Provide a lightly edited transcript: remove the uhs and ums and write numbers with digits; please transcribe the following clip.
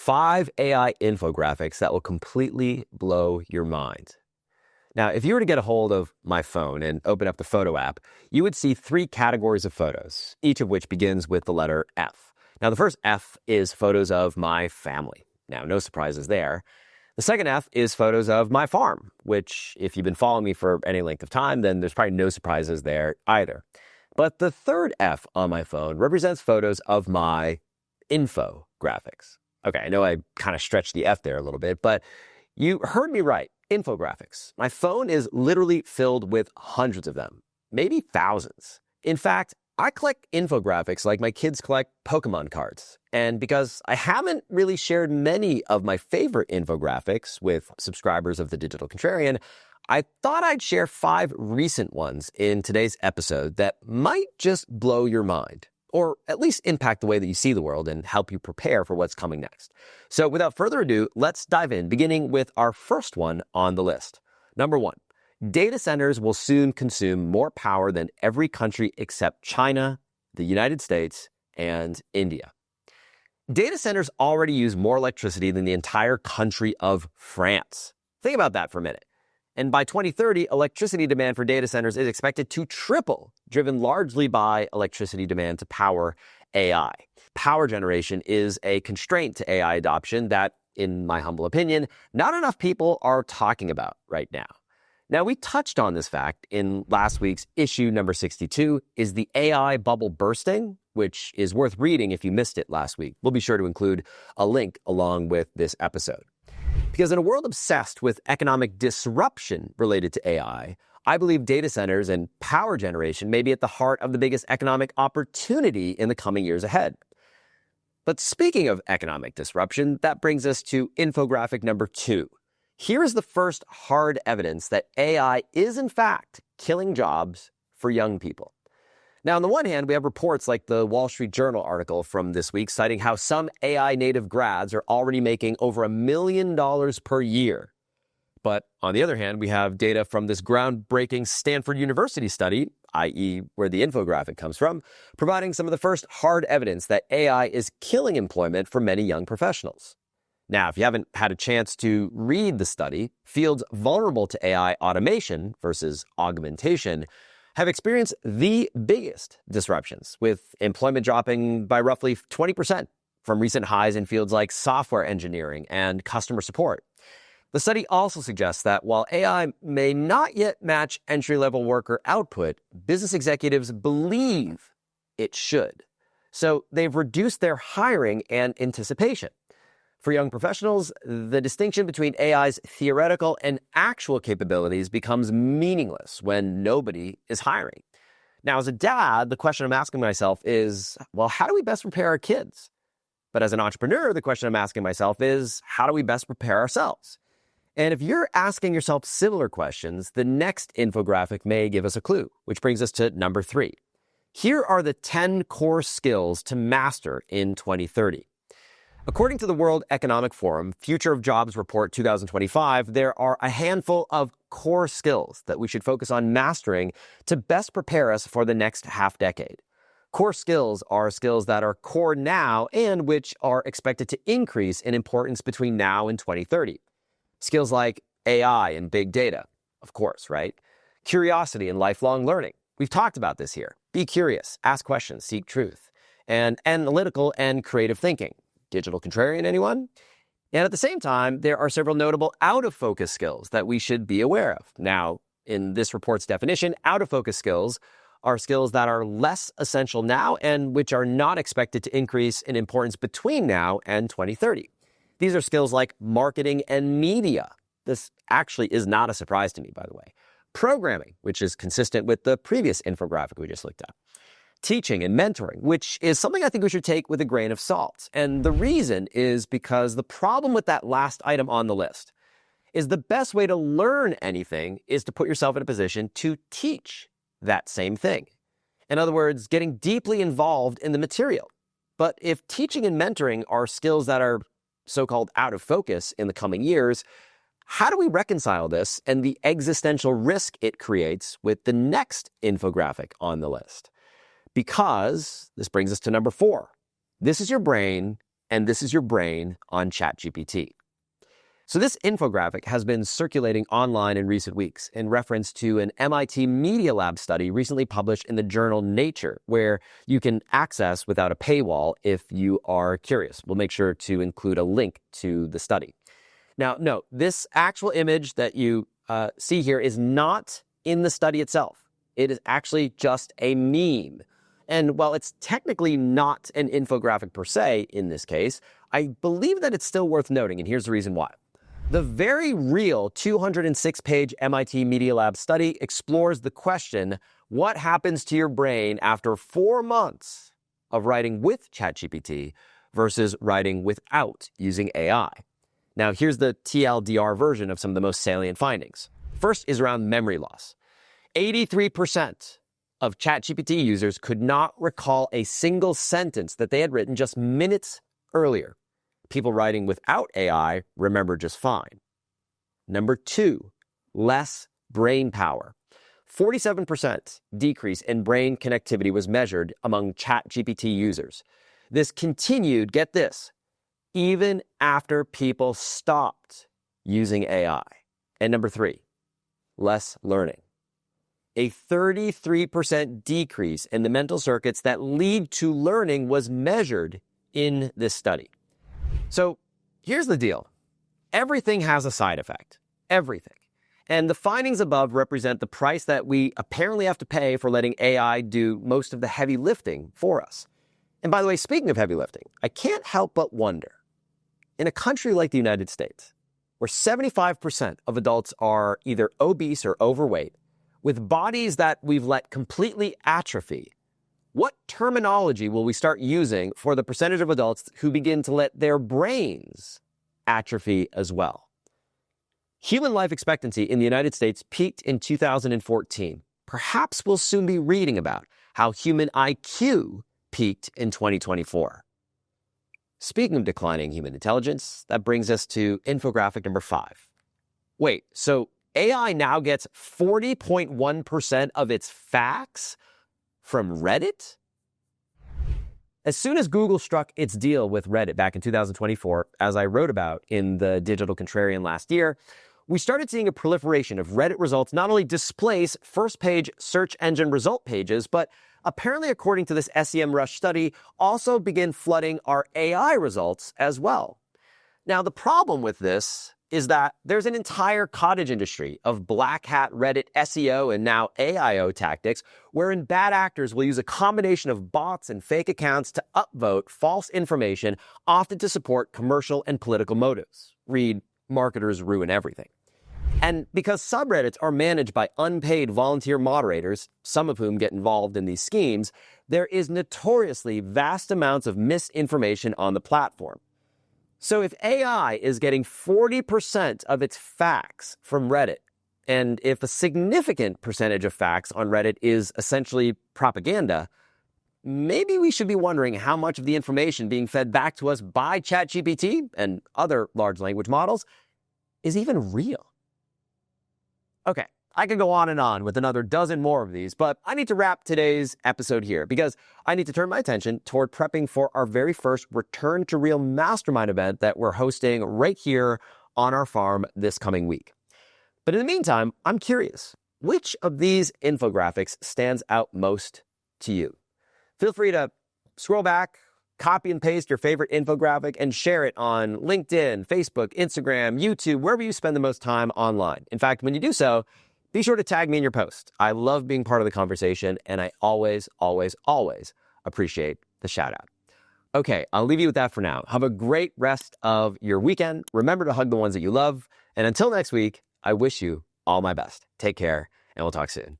5 AI infographics that will completely blow your mind. Now, if you were to get a hold of my phone and open up the photo app, you would see 3 categories of photos, each of which begins with the letter F. Now, the first F is photos of my family. Now, no surprises there. The second F is photos of my farm, which, if you've been following me for any length of time, then there's probably no surprises there either. But the third F on my phone represents photos of my infographics. Okay, I know I kind of stretched the F there a little bit, but you heard me right, infographics. My phone is literally filled with hundreds of them, maybe thousands. In fact, I collect infographics like my kids collect Pokemon cards. And because I haven't really shared many of my favorite infographics with subscribers of the Digital Contrarian, I thought I'd share 5 recent ones in today's episode that might just blow your mind, or at least impact the way that you see the world and help you prepare for what's coming next. So without further ado, let's dive in, beginning with our first one on the list. Number 1, data centers will soon consume more power than every country except China, the United States, and India. Data centers already use more electricity than the entire country of France. Think about that for a minute. And by 2030, electricity demand for data centers is expected to triple, driven largely by electricity demand to power AI. Power generation is a constraint to AI adoption that, in my humble opinion, not enough people are talking about right now. Now, we touched on this fact in last week's issue number 62, Is the AI Bubble Bursting?, which is worth reading if you missed it last week. We'll be sure to include a link along with this episode. Because in a world obsessed with economic disruption related to AI, I believe data centers and power generation may be at the heart of the biggest economic opportunity in the coming years ahead. But speaking of economic disruption, that brings us to infographic number 2. Here is the first hard evidence that AI is in fact killing jobs for young people. Now, on the one hand, we have reports like the Wall Street Journal article from this week citing how some AI native grads are already making over $1 million per year. But on the other hand, we have data from this groundbreaking Stanford University study, i.e. where the infographic comes from, providing some of the first hard evidence that AI is killing employment for many young professionals. Now, if you haven't had a chance to read the study, fields vulnerable to AI automation versus augmentation have experienced the biggest disruptions, with employment dropping by roughly 20% from recent highs in fields like software engineering and customer support. The study also suggests that while AI may not yet match entry-level worker output, business executives believe it should. So they've reduced their hiring and anticipation. For young professionals, the distinction between AI's theoretical and actual capabilities becomes meaningless when nobody is hiring. Now, as a dad, the question I'm asking myself is, well, how do we best prepare our kids? But as an entrepreneur, the question I'm asking myself is, how do we best prepare ourselves? And if you're asking yourself similar questions, the next infographic may give us a clue, which brings us to number 3. Here are the 10 core skills to master in 2030. According to the World Economic Forum Future of Jobs Report 2025, there are a handful of core skills that we should focus on mastering to best prepare us for the next half decade. Core skills are skills that are core now and which are expected to increase in importance between now and 2030. Skills like AI and big data, of course, right? Curiosity and lifelong learning. We've talked about this here. Be curious, ask questions, seek truth. And analytical and creative thinking. Digital Contrarian, anyone? And at the same time, there are several notable out-of-focus skills that we should be aware of. Now, in this report's definition, out-of-focus skills are skills that are less essential now and which are not expected to increase in importance between now and 2030. These are skills like marketing and media. This actually is not a surprise to me, by the way. Programming, which is consistent with the previous infographic we just looked at. Teaching and mentoring, which is something I think we should take with a grain of salt. And the reason is because the problem with that last item on the list is the best way to learn anything is to put yourself in a position to teach that same thing. In other words, getting deeply involved in the material. But if teaching and mentoring are skills that are so-called out of focus in the coming years, how do we reconcile this and the existential risk it creates with the next infographic on the list? Because this brings us to number 4. This is your brain and this is your brain on ChatGPT. So this infographic has been circulating online in recent weeks in reference to an MIT Media Lab study recently published in the journal Nature, where you can access without a paywall if you are curious. We'll make sure to include a link to the study. Now, note, this actual image that you see here is not in the study itself. It is actually just a meme. And while it's technically not an infographic per se in this case, I believe that it's still worth noting, and here's the reason why. The very real 206-page MIT Media Lab study explores the question, what happens to your brain after 4 months of writing with ChatGPT versus writing without using AI? Now, here's the TLDR version of some of the most salient findings. First is around memory loss. 83% of ChatGPT users could not recall a single sentence that they had written just minutes earlier. People writing without AI remember just fine. Number 2, less brain power. 47% decrease in brain connectivity was measured among ChatGPT users. This continued, get this, even after people stopped using AI. And number 3, less learning. A 33% decrease in the mental circuits that lead to learning was measured in this study. So here's the deal. Everything has a side effect. Everything. And the findings above represent the price that we apparently have to pay for letting AI do most of the heavy lifting for us. And by the way, speaking of heavy lifting, I can't help but wonder, in a country like the United States, where 75% of adults are either obese or overweight, with bodies that we've let completely atrophy, what terminology will we start using for the percentage of adults who begin to let their brains atrophy as well? Human life expectancy in the United States peaked in 2014. Perhaps we'll soon be reading about how human IQ peaked in 2024. Speaking of declining human intelligence, that brings us to infographic number 5. Wait, so AI now gets 40.1% of its facts from Reddit? As soon as Google struck its deal with Reddit back in 2024, as I wrote about in the Digital Contrarian last year, we started seeing a proliferation of Reddit results not only displace first-page search engine result pages, but apparently, according to this SEMrush study, also begin flooding our AI results as well. Now, the problem with this is that there's an entire cottage industry of black hat Reddit SEO and now AIO tactics, wherein bad actors will use a combination of bots and fake accounts to upvote false information, often to support commercial and political motives. Read, marketers ruin everything. And because subreddits are managed by unpaid volunteer moderators, some of whom get involved in these schemes, there is notoriously vast amounts of misinformation on the platform. So if AI is getting 40% of its facts from Reddit, and if a significant percentage of facts on Reddit is essentially propaganda, maybe we should be wondering how much of the information being fed back to us by ChatGPT and other large language models is even real. Okay, I could go on and on with another dozen more of these, but I need to wrap today's episode here because I need to turn my attention toward prepping for our very first Return to Real Mastermind event that we're hosting right here on our farm this coming week. But in the meantime, I'm curious, which of these infographics stands out most to you? Feel free to scroll back, copy and paste your favorite infographic, and share it on LinkedIn, Facebook, Instagram, YouTube, wherever you spend the most time online. In fact, when you do so, be sure to tag me in your post. I love being part of the conversation, and I always, always, always appreciate the shout out. Okay, I'll leave you with that for now. Have a great rest of your weekend. Remember to hug the ones that you love. And until next week, I wish you all my best. Take care, and we'll talk soon.